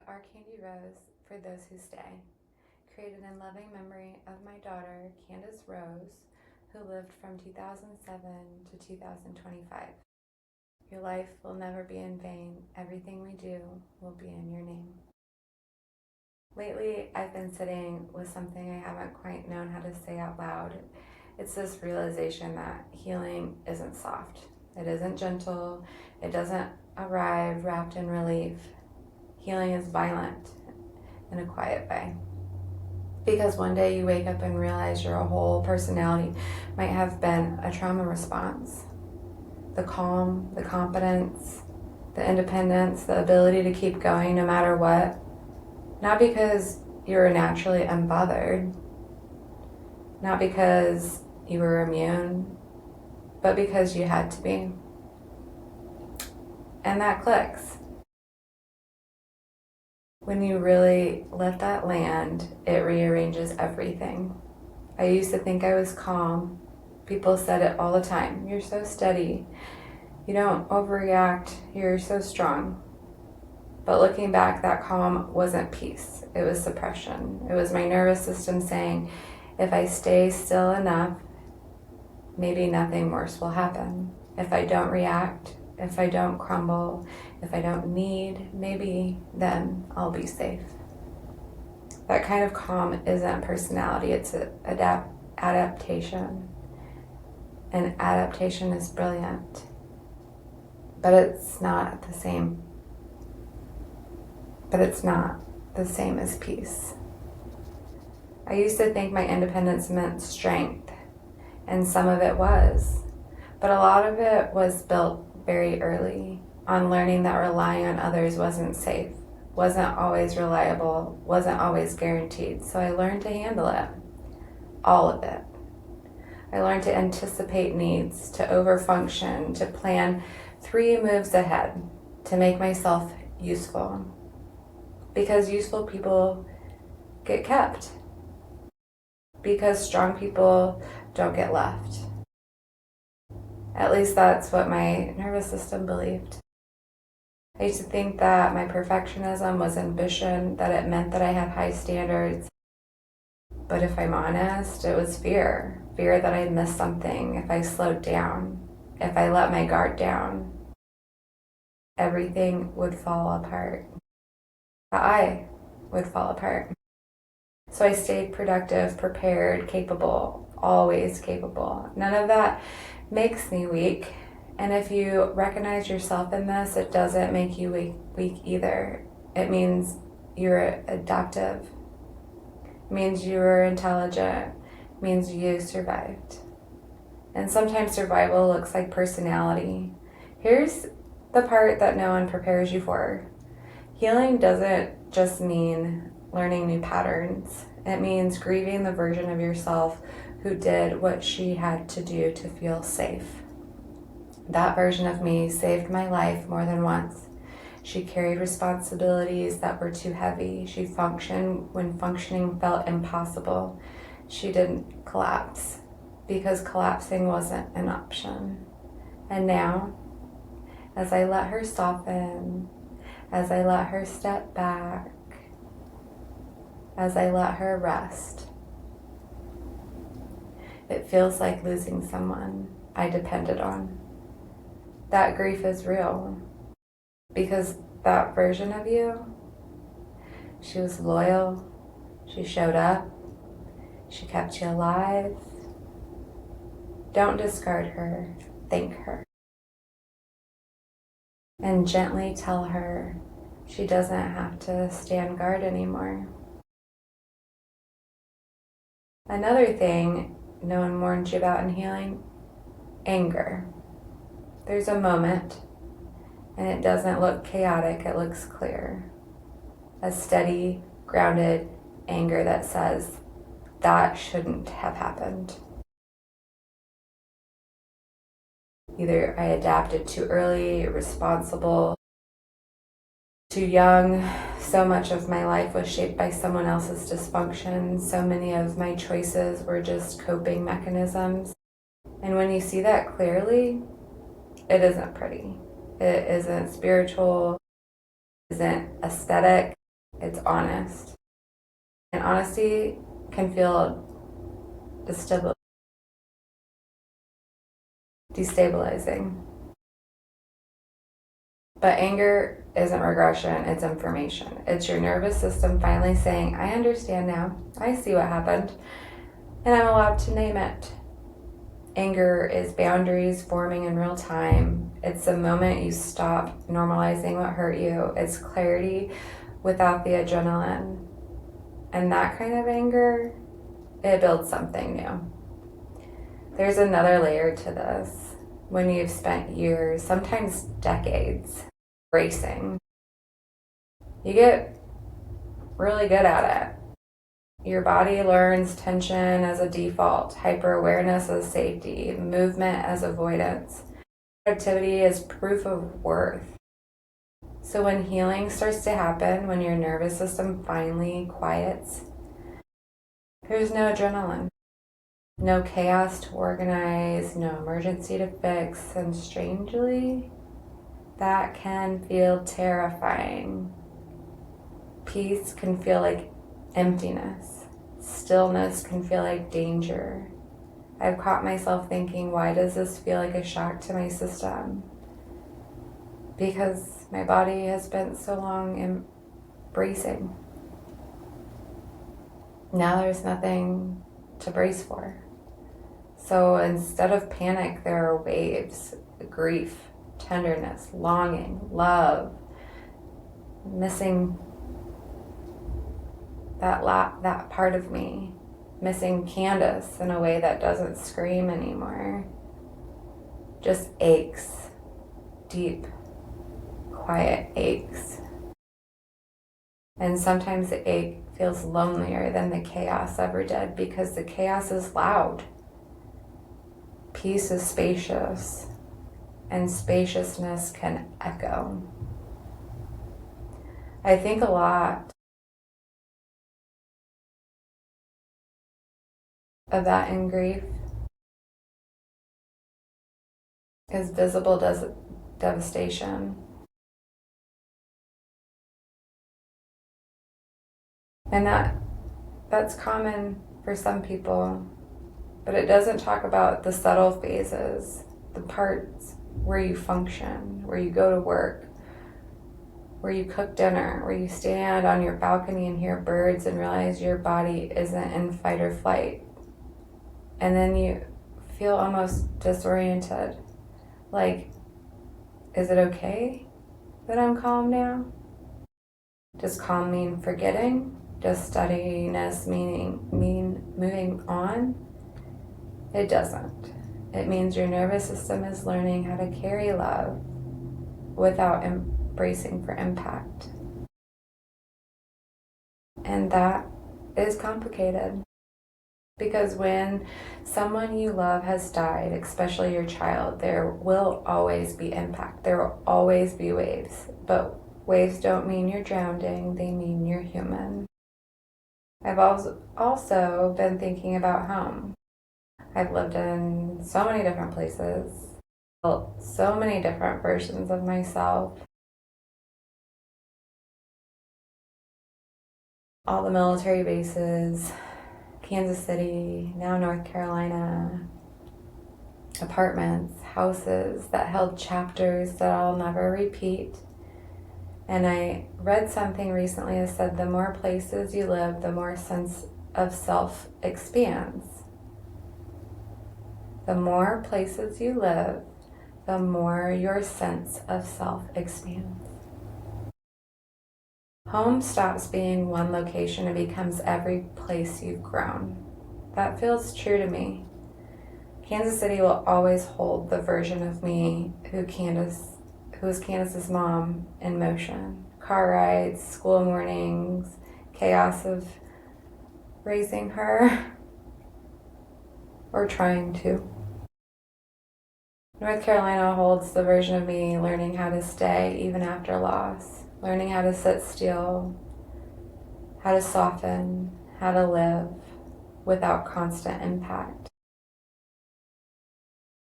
Our Candy Rose for those who stay, created in loving memory of my daughter, Candace Rose, who lived from 2007 to 2025. Your life will never be in vain. Everything we do will be in your name. Lately, I've been sitting with something I haven't quite known how to say out loud. It's this realization that healing isn't soft. It isn't gentle. It doesn't arrive wrapped in relief. Healing is violent in a quiet way. Because one day you wake up and realize your whole personality might have been a trauma response. The calm, the competence, the independence, the ability to keep going no matter what. Not because you were naturally unbothered, not because you were immune, but because you had to be. And that clicks. When you really let that land, it rearranges everything. I used to think I was calm. People said it all the time. You're so steady. You don't overreact. You're so strong. But looking back, that calm wasn't peace. It was suppression. It was my nervous system saying, if I stay still enough, maybe nothing worse will happen. If I don't react, if I don't crumble, if I don't need, maybe then I'll be safe. That kind of calm isn't personality, it's an adaptation. And adaptation is brilliant, but it's not the same as peace. I used to think my independence meant strength, and some of it was, but a lot of it was built very early on learning that relying on others wasn't safe, wasn't always reliable, wasn't always guaranteed. So I learned to handle it, all of it. I learned to anticipate needs, to overfunction, to plan 3 moves ahead, to make myself useful. Because useful people get kept. Because strong people don't get left. At least that's what my nervous system believed. I used to think that my perfectionism was ambition, that it meant that I had high standards. But if I'm honest, it was fear. Fear that I'd miss something if I slowed down, if I let my guard down. Everything would fall apart. I would fall apart. So I stayed productive, prepared, capable, always capable. None of that makes me weak. And if you recognize yourself in this, it doesn't make you weak either. It means you're adaptive. It means you were intelligent. It means you survived. And sometimes survival looks like personality. Here's the part that no one prepares you for. Healing doesn't just mean learning new patterns. It means grieving the version of yourself who did what she had to do to feel safe. That version of me saved my life more than once. She carried responsibilities that were too heavy. She functioned when functioning felt impossible. She didn't collapse because collapsing wasn't an option. And now, as I let her soften, as I let her step back, as I let her rest, it feels like losing someone I depended on. That grief is real because that version of you, she was loyal, she showed up, she kept you alive. Don't discard her, thank her. And gently tell her she doesn't have to stand guard anymore. Another thing no one warns you about in healing, anger. There's a moment, and it doesn't look chaotic, it looks clear. A steady, grounded anger that says, that shouldn't have happened. Either I adapted too early, irresponsible, too young. So much of my life was shaped by someone else's dysfunction. So many of my choices were just coping mechanisms. And when you see that clearly, it isn't pretty. It isn't spiritual. It isn't aesthetic. It's honest. And honesty can feel destabilizing. But anger isn't regression, it's information. It's your nervous system finally saying, I understand now. I see what happened. And I'm allowed to name it. Anger is boundaries forming in real time. It's the moment you stop normalizing what hurt you. It's clarity without the adrenaline. And that kind of anger, it builds something new. There's another layer to this. When you've spent years, sometimes decades, bracing, you get really good at it. Your body learns tension as a default, hyper-awareness as safety, movement as avoidance. Productivity is proof of worth. So when healing starts to happen, when your nervous system finally quiets, there's no adrenaline, no chaos to organize, no emergency to fix, and strangely, that can feel terrifying. Peace can feel like emptiness. Stillness can feel like danger. I've caught myself thinking, why does this feel like a shock to my system? Because my body has spent so long bracing. Now there's nothing to brace for. So instead of panic, there are waves: grief, tenderness, longing, love, missing that part of me, missing Candace in a way that doesn't scream anymore, just aches, deep, quiet aches. And sometimes the ache feels lonelier than the chaos ever did, because the chaos is loud. Peace is spacious, and spaciousness can echo. I think a lot of that in grief is visible devastation. And that's common for some people, but it doesn't talk about the subtle phases, the parts where you function, where you go to work, where you cook dinner, where you stand on your balcony and hear birds and realize your body isn't in fight or flight. And then you feel almost disoriented. Like, is it okay that I'm calm now? Does calm mean forgetting? Does steadiness mean moving on? It doesn't. It means your nervous system is learning how to carry love without bracing for impact. And that is complicated. Because when someone you love has died, especially your child, there will always be impact. There will always be waves. But waves don't mean you're drowning, they mean you're human. I've also been thinking about home. I've lived in so many different places, built so many different versions of myself. All the military bases, Kansas City, now North Carolina, apartments, houses that held chapters that I'll never repeat. And I read something recently that said the more places you live, the more sense of self expands. The more places you live, the more your sense of self expands. Home stops being one location and becomes every place you've grown. That feels true to me. Kansas City will always hold the version of me who was Candace's mom in motion. Car rides, school mornings, chaos of raising her, or trying to. North Carolina holds the version of me learning how to stay even after loss, learning how to sit still, how to soften, how to live without constant impact.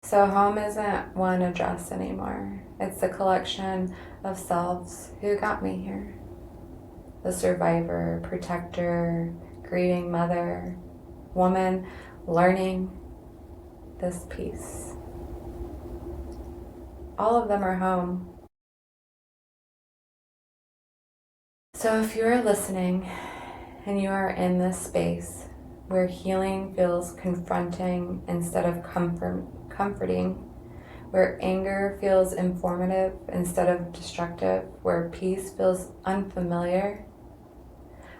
So home isn't one address anymore. It's a collection of selves who got me here. the survivor, protector, grieving mother, woman learning this piece. All of them are home. So if you are listening and you are in this space where healing feels confronting instead of comforting, where anger feels informative instead of destructive, where peace feels unfamiliar,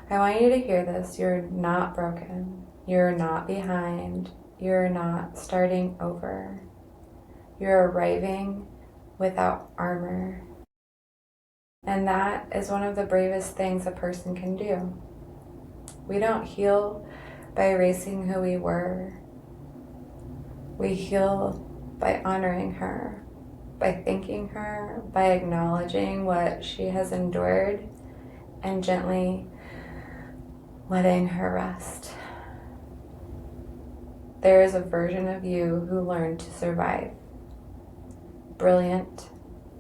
I want you to hear this. You're not broken. You're not behind. You're not starting over. You're arriving without armor. And that is one of the bravest things a person can do. We don't heal by erasing who we were. We heal by honoring her, by thanking her, by acknowledging what she has endured, and gently letting her rest. There is a version of you who learned to survive. Brilliant,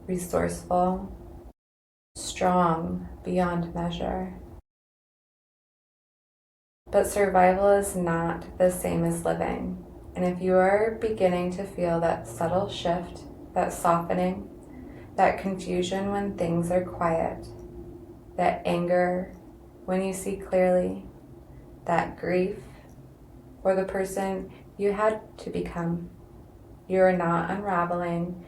resourceful, strong beyond measure. But survival is not the same as living. And if you are beginning to feel that subtle shift, that softening, that confusion when things are quiet, that anger when you see clearly, that grief for the person you had to become, you're not unraveling,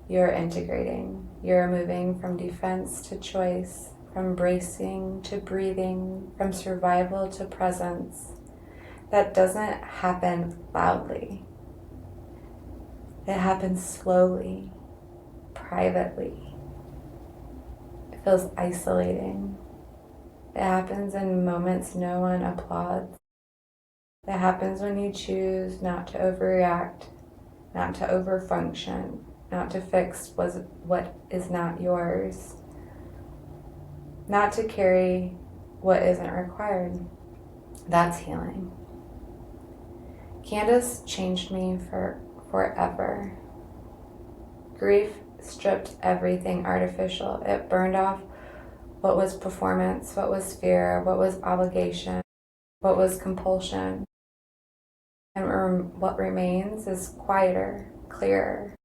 you're integrating. You're moving from defense to choice, from bracing to breathing, from survival to presence. That doesn't happen loudly. It happens slowly, privately. It feels isolating. It happens in moments no one applauds. It happens when you choose not to overreact, not to overfunction, not to fix what is not yours, not to carry what isn't required. That's healing. Candace changed me forever. Grief stripped everything artificial. It burned off what was performance, what was fear, what was obligation, what was compulsion. And what remains is quieter, clearer,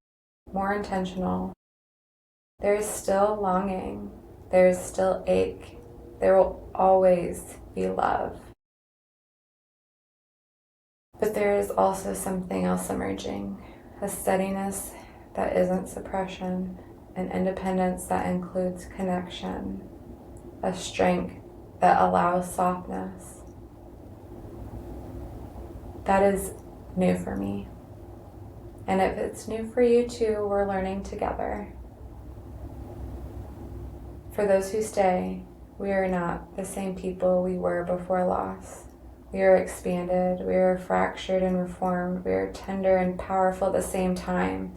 more intentional. There is still longing. There is still ache. There will always be love. But there is also something else emerging, a steadiness that isn't suppression, an independence that includes connection, a strength that allows softness. That is new for me. And if it's new for you too, we're learning together. For those who stay, we are not the same people we were before loss. We are expanded, we are fractured and reformed, we are tender and powerful at the same time.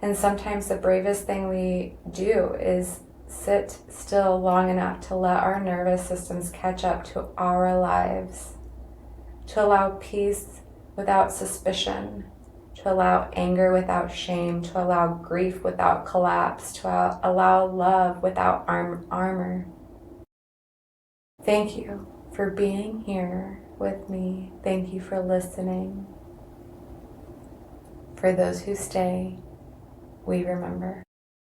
And sometimes the bravest thing we do is sit still long enough to let our nervous systems catch up to our lives, to allow peace without suspicion, to allow anger without shame, to allow grief without collapse, to allow love without armor. Thank you for being here with me. Thank you for listening. For those who stay, we remember.